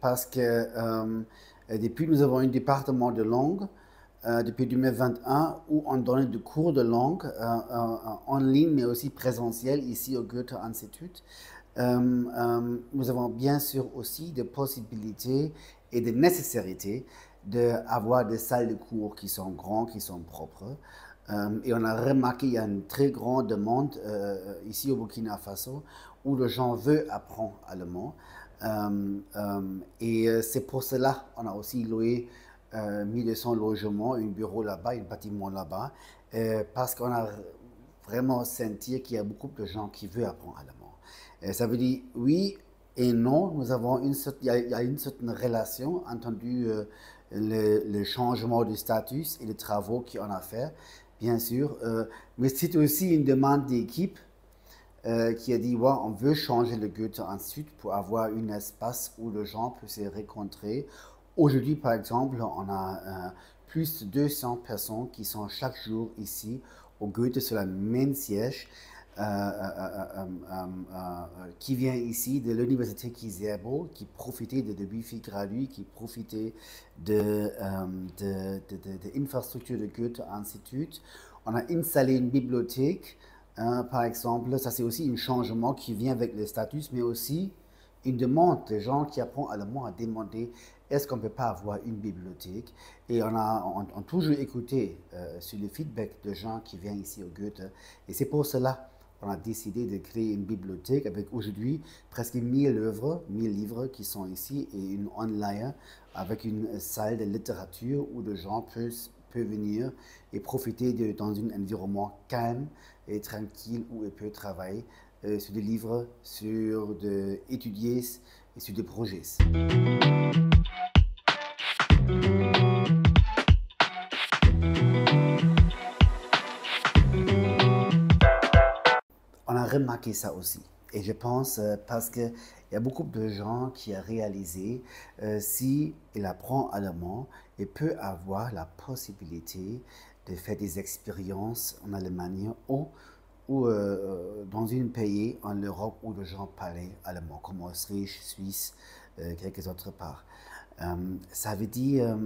parce que depuis nous avons un département de langue depuis 2021 où on donne des cours de langue en ligne mais aussi présentiel ici au Goethe-Institut. Nous avons bien sûr aussi des possibilités et des nécessités d'avoir des salles de cours qui sont grandes, qui sont propres. Et on a remarqué qu'il y a une très grande demande ici au Burkina Faso où les gens veulent apprendre allemand. C'est pour cela qu'on a aussi loué 1200 logements, un bureau là-bas, un bâtiment là-bas, parce qu'on a vraiment senti qu'il y a beaucoup de gens qui veulent apprendre allemand. Ça veut dire oui et non. Nous avons il y a une certaine relation, entendu le changement du statut et les travaux qu'on a fait, bien sûr. Mais c'est aussi une demande d'équipe qui a dit ouais, on veut changer le Goethe-Institut pour avoir un espace où les gens peuvent se rencontrer. Aujourd'hui, par exemple, on a plus de 200 personnes qui sont chaque jour ici au Goethe sur le même siège. Qui vient ici de l'université Kizerbo, qui profitait de Wi-Fi gratuit, qui profitait de l'infrastructure de Goethe-Institut. On a installé une bibliothèque, par exemple. Ça, c'est aussi un changement qui vient avec le statut, mais aussi une demande des gens qui apprennent allemand à demander est-ce qu'on ne peut pas avoir une bibliothèque. Et on a toujours écouté sur le feedback de gens qui viennent ici au Goethe. Et c'est pour cela qu'on a décidé de créer une bibliothèque avec aujourd'hui presque 1000 œuvres, 1000 livres qui sont ici et une online avec une salle de littérature où les gens peuvent venir et profiter dans un environnement calme et tranquille où ils peuvent travailler sur des livres, étudier et sur des projets. On a remarqué ça aussi. Et je pense parce qu'il y a beaucoup de gens qui ont réalisé si il apprend allemand, il peut avoir la possibilité de faire des expériences en Allemagne ou dans un pays en Europe où les gens parlaient allemand, comme Autriche, Suisse, quelques autres parts. Ça veut dire,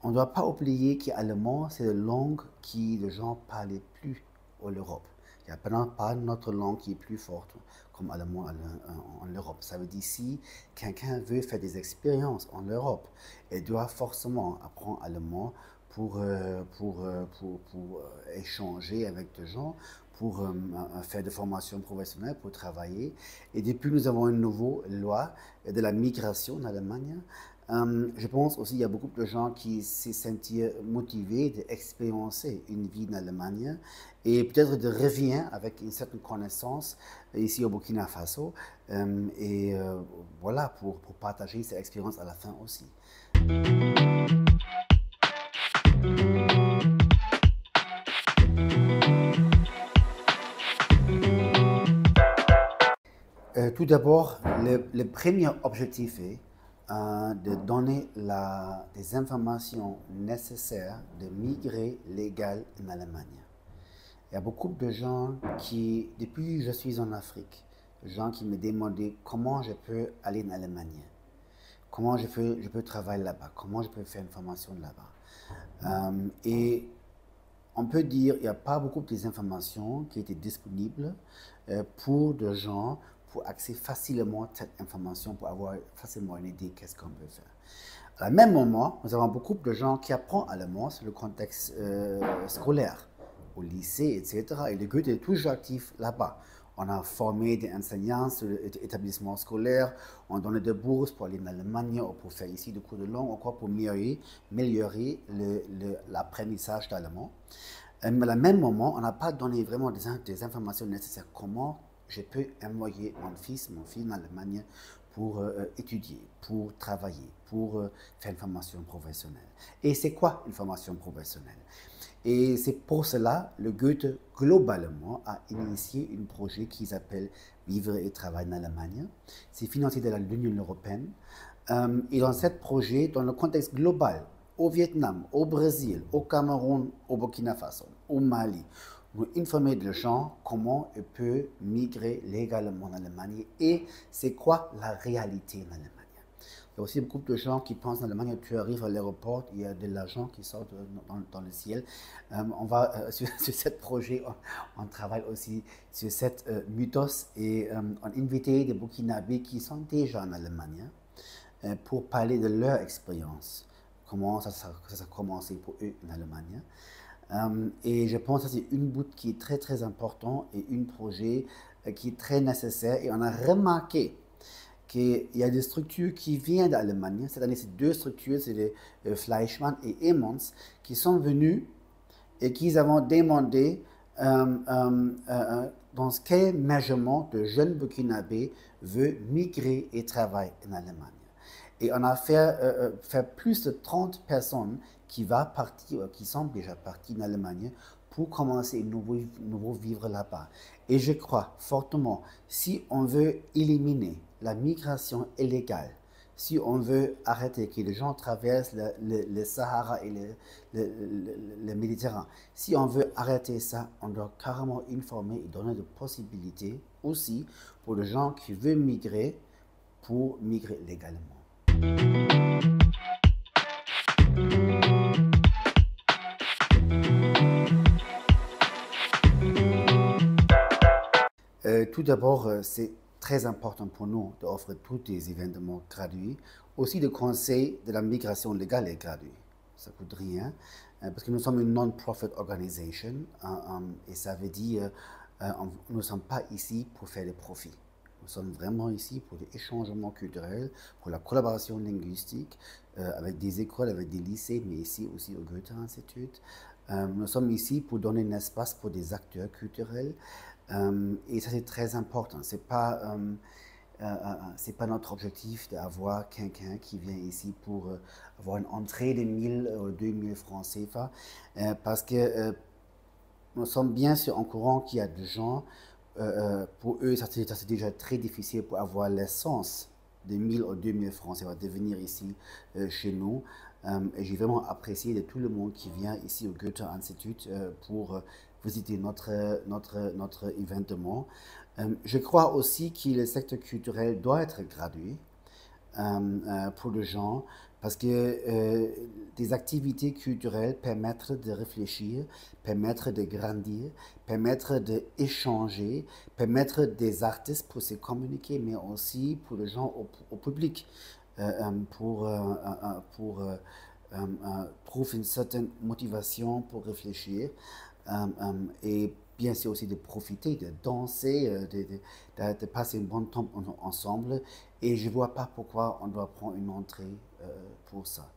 on ne doit pas oublier que l'allemand, c'est la langue que les gens ne parlaient plus en Europe. Il n'y a pas notre langue qui est plus forte comme allemand en Europe. Ça veut dire si quelqu'un veut faire des expériences en Europe, il doit forcément apprendre allemand pour échanger avec des gens, pour faire des formations professionnelles, pour travailler. Et depuis, nous avons une nouvelle loi de la migration en Allemagne. Je pense aussi qu'il y a beaucoup de gens qui se sentent motivés d'expérimenter une vie en Allemagne et peut-être de revenir avec une certaine connaissance ici au Burkina Faso voilà, pour partager cette expérience à la fin aussi. Tout d'abord, le premier objectif est de donner des informations nécessaires de migrer légal en Allemagne. Il y a beaucoup de gens qui, depuis que je suis en Afrique, gens qui me demandaient comment je peux aller en Allemagne, comment je peux travailler là-bas, comment je peux faire une formation là-bas. Et on peut dire qu'il n'y a pas beaucoup d'informations qui étaient disponibles pour des gens pour accéder facilement à cette information, pour avoir facilement une idée de qu'est-ce qu'on peut faire. À la même moment, nous avons beaucoup de gens qui apprennent allemand sur le contexte scolaire, au lycée, etc. Et le Goethe est toujours actif là-bas. On a formé des enseignants sur l'établissement scolaire, on donne des bourses pour aller en Allemagne ou pour faire ici des cours de langue, encore pour améliorer l'apprentissage d'allemand. Mais à la même moment, on n'a pas donné vraiment des informations nécessaires. Comment je peux envoyer mon fils en Allemagne pour étudier, pour travailler, pour faire une formation professionnelle. Et c'est quoi une formation professionnelle? Et c'est pour cela que le Goethe, globalement, a initié un projet qui s'appelle Vivre et travailler en Allemagne. C'est financé de l'Union européenne. Et dans ce projet, dans le contexte global, au Vietnam, au Brésil, au Cameroun, au Burkina Faso, au Mali, nous informer les gens comment ils peuvent migrer légalement en Allemagne et c'est quoi la réalité en Allemagne. Il y a aussi beaucoup de gens qui pensent en Allemagne, tu arrives à l'aéroport, il y a de l'argent qui sort dans le ciel. Sur ce projet, on travaille aussi sur cette mythos et on a invité des Burkinabés qui sont déjà en Allemagne pour parler de leur expérience, comment ça a commencé pour eux en Allemagne. Et je pense que c'est une bout qui est très très important et un projet qui est très nécessaire. Et on a remarqué qu'il y a des structures qui viennent d'Allemagne. Cette année, c'est deux structures, c'est les Fleischmann et Emmons, qui sont venus et qui ont demandé dans quel measurement de jeunes burkinabés veut migrer et travailler en Allemagne. Et on a fait plus de 30 personnes qui vont partir, qui sont déjà parties en Allemagne pour commencer un nouveau vivre là-bas. Et je crois fortement, si on veut éliminer la migration illégale, si on veut arrêter que les gens traversent le Sahara et le Méditerranée, si on veut arrêter ça, on doit carrément informer et donner des possibilités aussi pour les gens qui veulent migrer, pour migrer légalement. Tout d'abord, c'est très important pour nous d'offrir tous des événements gratuits, aussi le conseil de la migration légale est gratuit. Ça ne coûte rien, parce que nous sommes une non-profit organisation, et ça veut dire nous ne sommes pas ici pour faire des profits. Nous sommes vraiment ici pour l'échangement culturel, pour la collaboration linguistique avec des écoles, avec des lycées, mais ici aussi au Goethe-Institut. Nous sommes ici pour donner un espace pour des acteurs culturels. Et ça, c'est très important. Ce n'est pas notre objectif d'avoir quelqu'un qui vient ici pour avoir une entrée de 1000 ou 2000 francs CFA, parce que nous sommes bien sûr en courant qu'il y a des gens, pour eux, ça c'est déjà très difficile pour avoir l'essence de 1000 ou 2000 francs CFA de venir ici chez nous. Et j'ai vraiment apprécié de tout le monde qui vient ici au Goethe-Institut pour visiter notre événement. Je crois aussi que le secteur culturel doit être gratuit pour les gens parce que des activités culturelles permettent de réfléchir, permettent de grandir, permettent d'échanger, permettent des artistes pour se communiquer, mais aussi pour les gens au public, pour trouver une certaine motivation pour réfléchir. Et bien sûr aussi de profiter, de danser, de passer un bon temps ensemble. Et je ne vois pas pourquoi on doit prendre une entrée pour ça.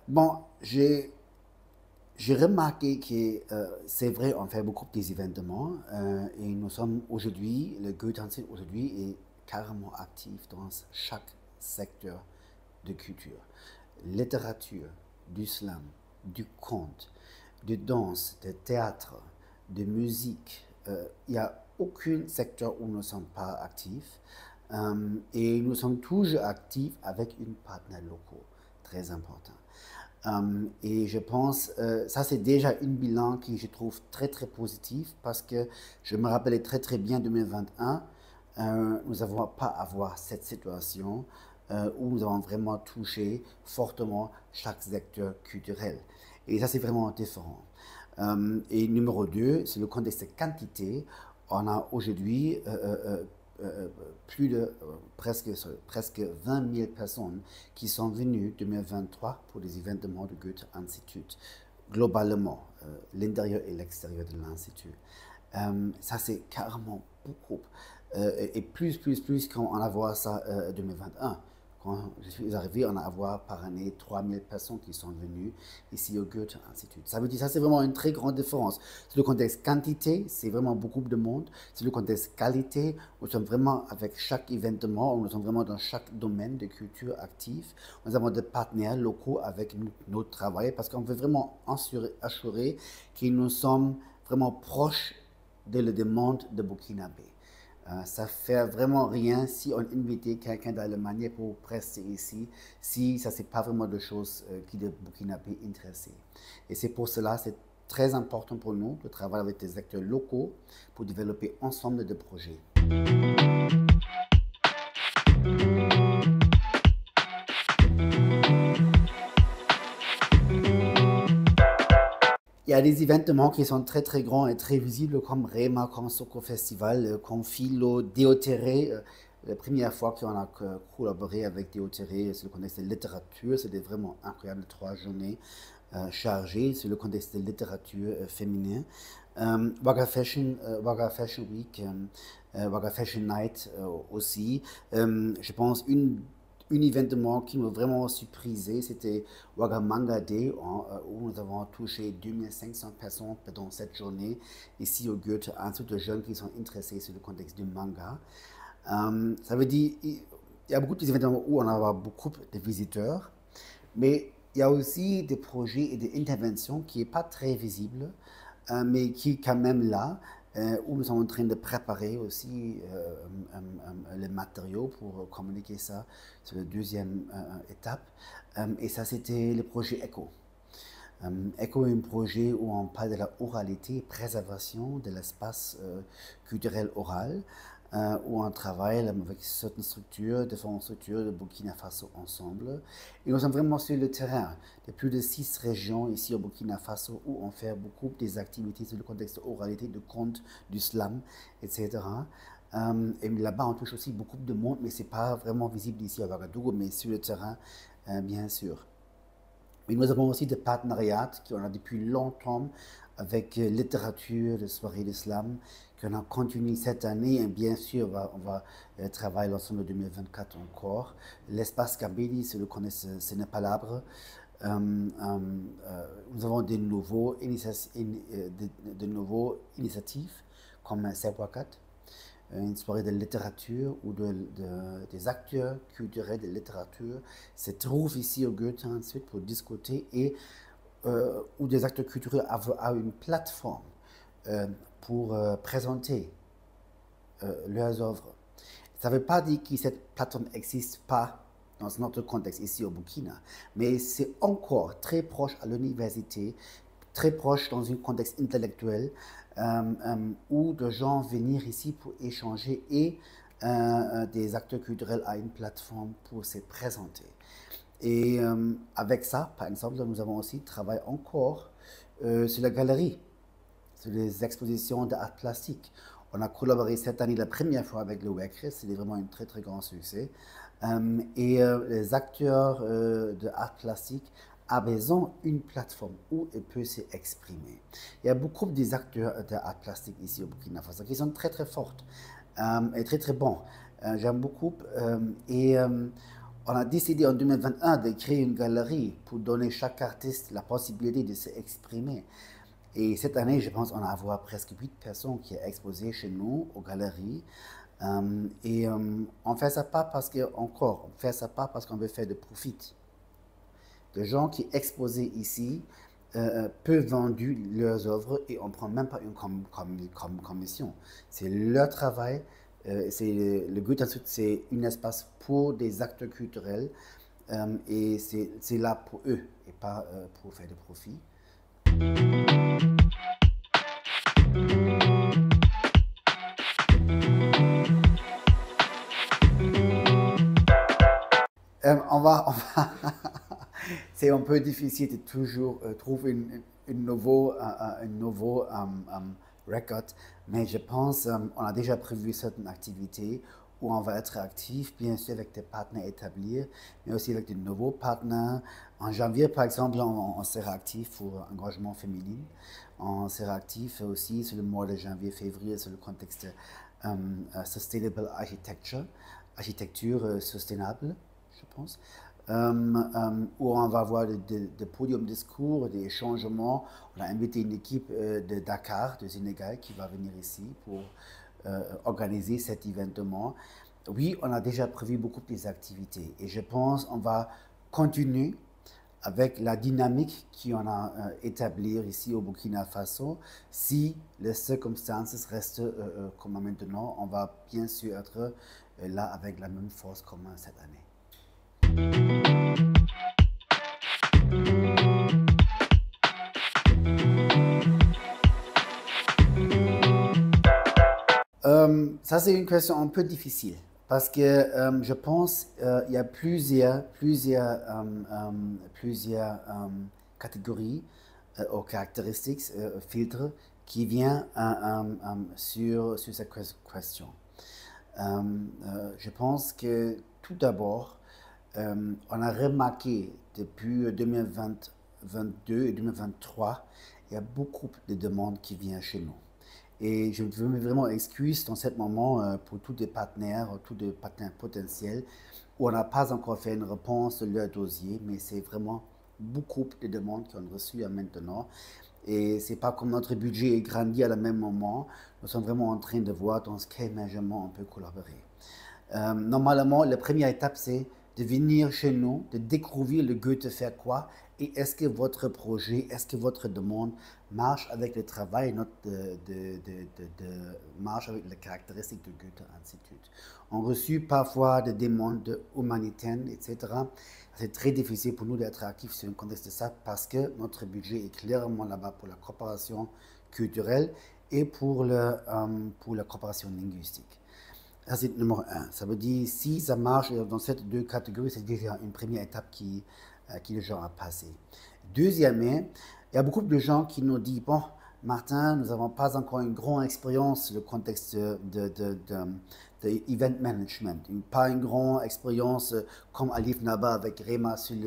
Bon, j'ai remarqué que c'est vrai, on fait beaucoup d'événements et nous sommes aujourd'hui, le Goethe-Institut aujourd'hui est carrément actif dans chaque secteur de culture. Littérature, du slam, du conte, de danse, de théâtre, de musique. Il n'y a aucun secteur où nous ne sommes pas actifs et nous sommes toujours actifs avec une partenaire locaux, très important. Et je pense, ça c'est déjà un bilan qui je trouve très très positif parce que je me rappelais très très bien 2021, nous n'avons pas à avoir cette situation où nous avons vraiment touché fortement chaque secteur culturel. Et ça c'est vraiment différent. Et numéro 2, c'est le contexte de quantité. On a aujourd'hui plus de presque 20 000 personnes qui sont venues en 2023 pour des événements de Goethe-Institut, globalement, l'intérieur et l'extérieur de l'Institut. Ça, c'est carrément beaucoup. Et plus quand on a vu ça en 2021. Quand je suis arrivé, on a avoir par année 3000 personnes qui sont venues ici au Goethe-Institut. Ça veut dire ça, c'est vraiment une très grande différence. C'est le contexte quantité, c'est vraiment beaucoup de monde. C'est le contexte qualité, nous sommes vraiment avec chaque événement, nous sommes vraiment dans chaque domaine de culture active. Nous avons des partenaires locaux avec notre travail parce qu'on veut vraiment assurer que nous sommes vraiment proches de la demande de Burkinabé. Ça ne fait vraiment rien si on invitait quelqu'un d'Allemagne pour prester ici, si ça, c'est pas vraiment de choses qui de Burkinabé intéressent. Et c'est pour cela, c'est très important pour nous de travailler avec des acteurs locaux pour développer ensemble des projets. Il y a des événements qui sont très très grands et très visibles comme Rema, comme Soko Festival, comme Philo, Déoterré. La première fois qu'on a collaboré avec Déoterré sur le contexte de littérature, c'était vraiment incroyable, 3 journées chargées sur le contexte de littérature féminin. Wagga Fashion Week, Wagga Fashion Night aussi. Je pense un événement qui m'a vraiment surprisé, c'était Wagga Manga Day, où nous avons touché 2500 personnes pendant cette journée, ici au Goethe, un truc de jeunes qui sont intéressés sur le contexte du manga. Ça veut dire, il y a beaucoup d'événements où on a beaucoup de visiteurs, mais il y a aussi des projets et des interventions qui n'est pas très visibles, mais qui est quand même là, où nous sommes en train de préparer aussi les matériaux pour communiquer ça sur la deuxième étape. Et ça, c'était le projet ECHO. ECHO est un projet où on parle de la oralité et préservation de l'espace culturel oral, où on travaille avec certaines structures, différentes structures de Burkina Faso ensemble. Et nous sommes vraiment sur le terrain de plus de 6 régions ici au Burkina Faso où on fait beaucoup des activités sur le contexte de oralité, de contes, du slam, etc. Et là-bas, on touche aussi beaucoup de monde, mais ce n'est pas vraiment visible ici à Ouagadougou, mais sur le terrain, bien sûr. Mais nous avons aussi des partenariats qu'on a depuis longtemps avec littérature, de soirées d'islam, qu'on a continué cette année. Et bien sûr, on va travailler l'ensemble de 2024 encore. L'espace Gambéli, si vous le connaissez, ce n'est pas l'arbre. Nous avons de nouveaux initiatives comme Sepwakat, une soirée de littérature où des acteurs culturels de littérature se trouvent ici au Goethe ensuite pour discuter et où des acteurs culturels ont une plateforme pour présenter leurs œuvres. Ça ne veut pas dire que cette plateforme n'existe pas dans notre contexte ici au Burkina, mais c'est encore très proche à l'université, très proche dans un contexte intellectuel où des gens viennent ici pour échanger et des acteurs culturels à une plateforme pour se présenter. Et avec ça, par exemple, nous avons aussi travaillé encore sur la galerie, sur les expositions d'art plastique. On a collaboré cette année la première fois avec le WECRE, c'était vraiment un très très grand succès. Et les acteurs de art plastique ont besoin d'une plateforme où ils peuvent s'exprimer. Il y a beaucoup des acteurs de art plastique ici au Burkina Faso qui sont très très forts et très très bons. J'aime beaucoup. On a décidé en 2021 de créer une galerie pour donner à chaque artiste la possibilité de s'exprimer. Et cette année, je pense qu'on va avoir presque 8 personnes qui sont exposées chez nous aux galeries. On fait ça pas parce on fait ça pas parce qu'on veut faire de profit. Les gens qui sont exposés ici peuvent vendre leurs œuvres et on ne prend même pas une commission. C'est leur travail. Le Goethe Institut, c'est un espace pour des acteurs culturels et c'est là pour eux et pas pour faire de profit. On va c'est un peu difficile de toujours trouver une nouveau record, mais je pense on a déjà prévu certaines activités où on va être actif, bien sûr avec des partenaires établis, mais aussi avec de nouveaux partenaires. En janvier, par exemple, on sera actif pour engagement féminin. On sera actif aussi sur le mois de janvier-février sur le contexte Sustainable Architecture, architecture sustainable, je pense, où on va avoir des podiums discours, des changements. On a invité une équipe de Dakar, de Sénégal, qui va venir ici pour organiser cet événement. Oui, on a déjà prévu beaucoup des activités et je pense qu'on va continuer avec la dynamique qu'on a établie ici au Burkina Faso. Si les circonstances restent comme maintenant, on va bien sûr être là avec la même force comme cette année. Ça, c'est une question un peu difficile parce que je pense qu'il y a plusieurs catégories ou caractéristiques, filtres qui viennent sur cette question. Je pense que tout d'abord, on a remarqué depuis 2022 et 2023, il y a beaucoup de demandes qui viennent chez nous. Et je veux vraiment excuser dans ce moment pour tous les partenaires potentiels où on n'a pas encore fait une réponse de leur dossier, mais c'est vraiment beaucoup de demandes qu'on a reçues maintenant. Et c'est pas comme notre budget est grandi à le même moment. Nous sommes vraiment en train de voir dans quel measurement on peut collaborer. Normalement, la première étape, c'est de venir chez nous, de découvrir le Goethe faire quoi, et est-ce que votre projet, est-ce que votre demande marche avec le travail, marche avec les caractéristiques de Goethe Institute. On reçu parfois des demandes humanitaires, etc. C'est très difficile pour nous d'être actifs sur un contexte de ça parce que notre budget est clairement là-bas pour la coopération culturelle et pour la coopération linguistique. Ça, c'est numéro un. Ça veut dire, si ça marche dans ces deux catégories, c'est déjà une première étape qui les gens a passé. Deuxièmement, il y a beaucoup de gens qui nous disent, bon, Martin, nous n'avons pas encore une grande expérience sur le contexte de event management, pas une grande expérience comme Alif Naba avec Rema sur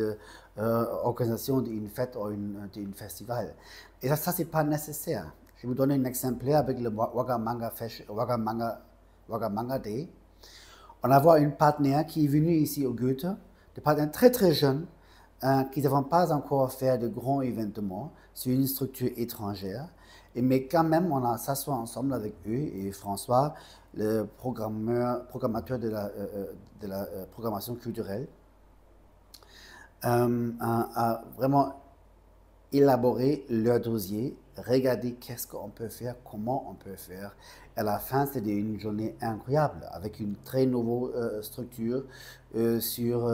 l'organisation d'une fête ou d'un festival. Et ça c'est pas nécessaire. Je vais vous donner un exemple avec le Wagamanga Day. On a une partenaire qui est venue ici au Goethe, des partenaires très très jeunes, qui n'avons pas encore fait de grands événements sur une structure étrangère. Mais quand même, on a s'assoit ensemble avec eux et François, le programmateur de la programmation culturelle, a vraiment élaboré leur dossier, regarder qu'est-ce qu'on peut faire, comment on peut faire. À la fin, c'était une journée incroyable avec une très nouvelle structure sur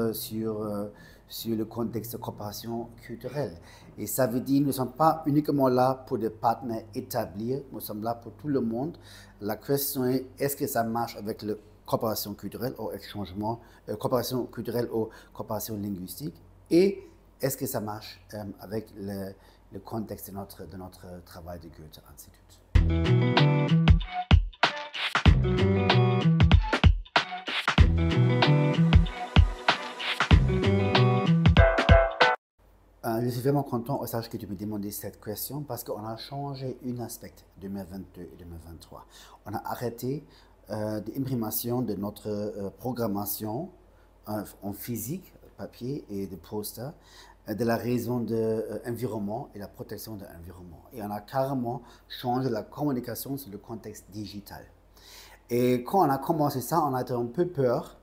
le contexte de coopération culturelle. Et ça veut dire que nous ne sommes pas uniquement là pour des partenaires établis, nous sommes là pour tout le monde. La question est, est-ce que ça marche avec la coopération culturelle ou coopération culturelle ou coopération linguistique? Et est-ce que ça marche avec le contexte de notre travail de Goethe Institut? Je suis vraiment content au sage que tu me demandes cette question parce qu'on a changé un aspect 2022 et 2023. On a arrêté l'imprimation de notre programmation en physique, papier et de posters de la raison de l'environnement et la protection de l'environnement. Et on a carrément changé la communication sur le contexte digital. Et quand on a commencé ça, on a été un peu peur,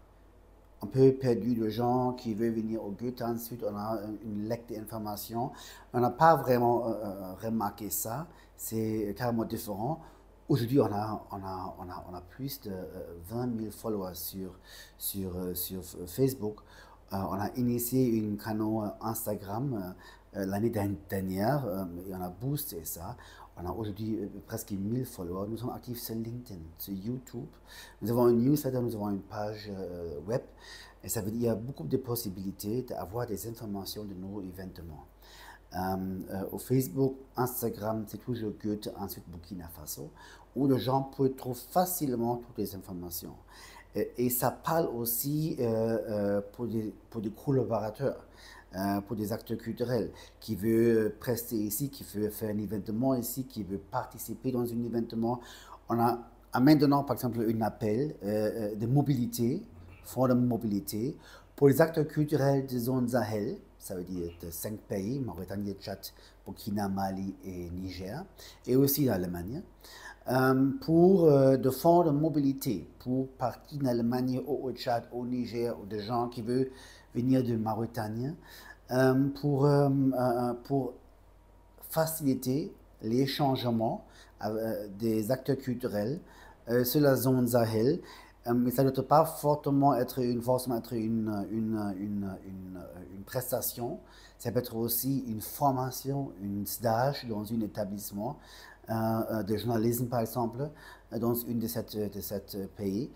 un peu perdu de gens qui veulent venir au Goethe. Ensuite, on a une lecture d'informations. On n'a pas vraiment remarqué ça. C'est carrément différent. Aujourd'hui, on a plus de 20 000 followers sur Facebook. On a initié un canal Instagram l'année dernière et on a boosté ça. On a aujourd'hui presque 1000 followers. Nous sommes actifs sur LinkedIn, sur YouTube. Nous avons une newsletter, nous avons une page web. Et ça veut dire qu'il y a beaucoup de possibilités d'avoir des informations de nos événements. Au Facebook, Instagram, c'est toujours Goethe, ensuite Burkina Faso, où les gens peuvent trouver facilement toutes les informations. Et ça parle aussi pour des collaborateurs, pour des acteurs culturels qui veulent prester ici, qui veulent faire un événement ici, qui veulent participer dans un événement. On a maintenant, par exemple, un appel de mobilité, fonds de mobilité, pour les acteurs culturels de zone Sahel, ça veut dire de 5 pays, Mauritanie, Tchad, Burkina, Mali et Niger, et aussi l'Allemagne, pour de fonds de mobilité, pour partir en Allemagne, au Tchad, au Niger, ou des gens qui veulent venir de Mauritanie, pour faciliter les changements des acteurs culturels sur la zone Sahel. Mais ça ne doit pas forcément être une prestation. Ça peut être aussi une formation, une stage dans un établissement de journalisme, par exemple, dans une de ces pays.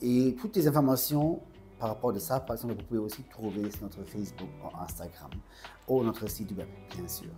Et toutes les informations par rapport à ça, par exemple, vous pouvez aussi trouver sur notre Facebook ou Instagram ou notre site web, bien sûr.